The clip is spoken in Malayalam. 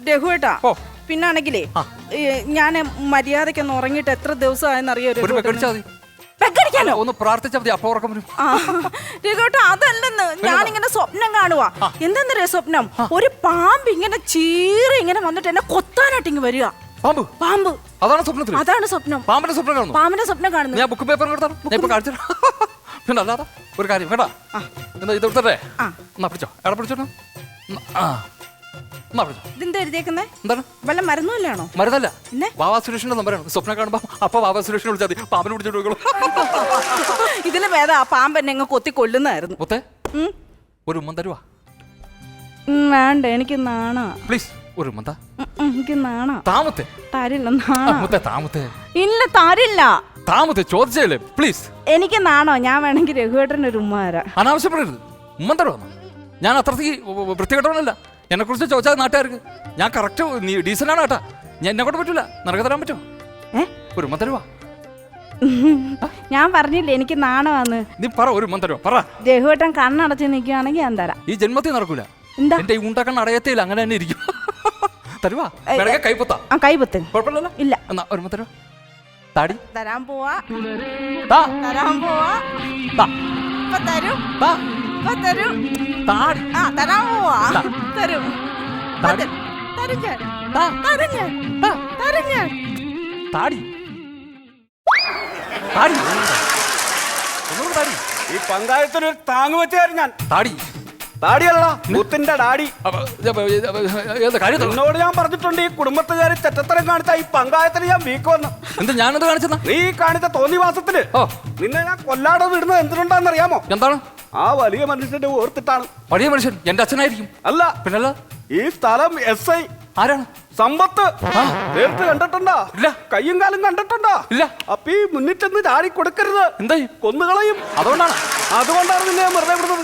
രഘുവേട്ടാ പിന്നാണെങ്കിലേ ഞാൻ മര്യാദയ്ക്കൊന്ന് ഉറങ്ങിയിട്ട് എത്ര ദിവസമായെന്നറിയോ ഒന്ന് പ്രാർത്ഥിച്ചാൽ മതി, അപ്പൊ ഉറക്കം വരും. രഘുവേട്ടാ അതല്ലെന്ന് ഞാനിങ്ങനെ സ്വപ്നം കാണുവാ. എന്തെന്നറിയോ സ്വപ്നം? ഒരു പാമ്പ് ഇങ്ങനെ ചീറി ഇങ്ങനെ വന്നിട്ട് എന്നെ കൊത്താനായിട്ട് ഇങ്ങ് വരിക. പാമ്പ് പാമ്പ് അതാണ് സ്വപ്നത്തിൽ? അതാണ് സ്വപ്നം. പാമ്പിന്റെ സ്വപ്നം കാണുന്നു? പാമ്പിന്റെ സ്വപ്നം കാണുന്നു. ഞാൻ ബുക്ക് പേപ്പർ കൊടുത്താൽ പിന്നെ അല്ലാതെ ഒരു കാര്യം കേട്ടാ. എന്താ ഇത് എടുത്തേ? എന്നാ പിടിച്ചോ, എവിടെ പിടിച്ചോട്ടോ. ഇതെന്താ എഴുതിയേക്കുന്നേ? എന്താണ്? വല്ല മരുന്നല്ലാണോ? മരുന്നല്ല, വാവാ സുരേഷിന്റെ നമ്പറാണ്. സ്വപ്നം കാണുമ്പോ അപ്പൊ വാവാ സുരേഷിനെ വിളിച്ചാൽ മതി, പാമ്പിനെ പിടിച്ചോളൂ. ഇതിന് ഭേദം ആ പാമ്പ് എന്നെ കൊത്തി കൊല്ലുന്നായിരുന്നു. മുത്തേ ഒരു ഉമ്മൻ തരുവാ? വേണ്ട, എനിക്ക് നാണാ. പ്ലീസ് ഒരു ഉമ്മൻ താ. എനിക്ക് നാണാ. താമത്തെ തരില്ല. താമത്തെ ഇല്ല, തരില്ല. താമത്തെ ചോദിച്ചല്ലേ പ്ലീസ്. എനിക്ക് നാണോ? ഞാൻ വേണമെങ്കിൽ രഘുവേട്ടൻ്റെ ഒരു ഉമ്മ തരാം. അനാവശ്യപ്പെടരുത്. ഉമ്മൻ തരുവാ? ഞാൻ അത്രയ്ക്ക് വൃത്തികെട്ടവനല്ല. എന്നെ കുറിച്ച് ചോദിച്ചാൽ നാട്ടുകാർക്ക് ഞാൻ കറക്റ്റ് ഡീസൻ്റ് ആണ് കേട്ടാ. ഞാൻ എന്നെ കൊണ്ട് പറ്റൂല. നിനക്ക് തരാൻ പറ്റുമോ? ഒരു ഉമ്മൻ തരുവാ? ഞാൻ പറഞ്ഞില്ലേ എനിക്ക് നാണമാന്ന്. നീ പറ, ഒരു ഉമ്മൻ തരുവാ പറ. രഘുവേട്ടൻ കണ്ണടച്ച് നിൽക്കുകയാണെങ്കിൽ ഞാൻ തരാം. ഈ ജന്മത്തിൽ നടക്കൂല. എന്റെ ഈ ഉണ്ടക്കണ്ണ അടയത്തില്ല, അങ്ങനെ തന്നെ ഇരിക്കും. തരുവാ? കൈപ്പൊത്താ? കൈപ്പൊത്ത് കുഴപ്പമില്ലല്ലോ. ഇല്ല. എന്നാ ഒരു ഉമ്മൻ തരുവാ? താടി തരാൻ പോവാ. തരാൻ പോവാ. തരും. തരും. താടി തരാൻ പോവാ. തരും. താടി ഈ പങ്കായത്തിനൊരു താങ്ങ് വെച്ചായിരുന്നു ഞാൻ. താടി താടിയല്ല, മുത്തിന്റെ ഡാഡി. എന്നോട് ഞാൻ പറഞ്ഞിട്ടുണ്ട്, ഈ കുടുംബത്തുകാര് തെറ്റത്തരം കാണിച്ച ഈ പങ്കായത്തിന് ഞാൻ വീക്ക് വന്നു. എന്താ ഞാനത് കാണിച്ചതാ? നീ കാണിച്ച തോന്നിവാസത്തില് നിന്നെ ഞാൻ കൊല്ലാതെ വിടുന്നത് എന്തിനുണ്ടാന്ന് അറിയാമോ? എന്താണ്? ആ വലിയ മനുഷ്യന്റെ ഓർത്തിട്ടാണ്. വലിയ മനുഷ്യൻ എന്റെ അച്ഛനായിരിക്കും. അല്ല, പിന്നല്ല. ഈ സ്ഥലം SI ആരാണ്? സമ്പത്ത്. നേരത്തെ കണ്ടിട്ടുണ്ടോ? ഇല്ല. കയ്യും കാലും കണ്ടിട്ടുണ്ടോ? ഇല്ല. അപ്പൊ ഈ മുന്നിൽ ചെന്ന് ചാടി കൊടുക്കരുത്, എന്തായി? കൊന്നുകളയും. അതുകൊണ്ടാണ് നിന്നെ വെറുതെ വിടുന്നത്.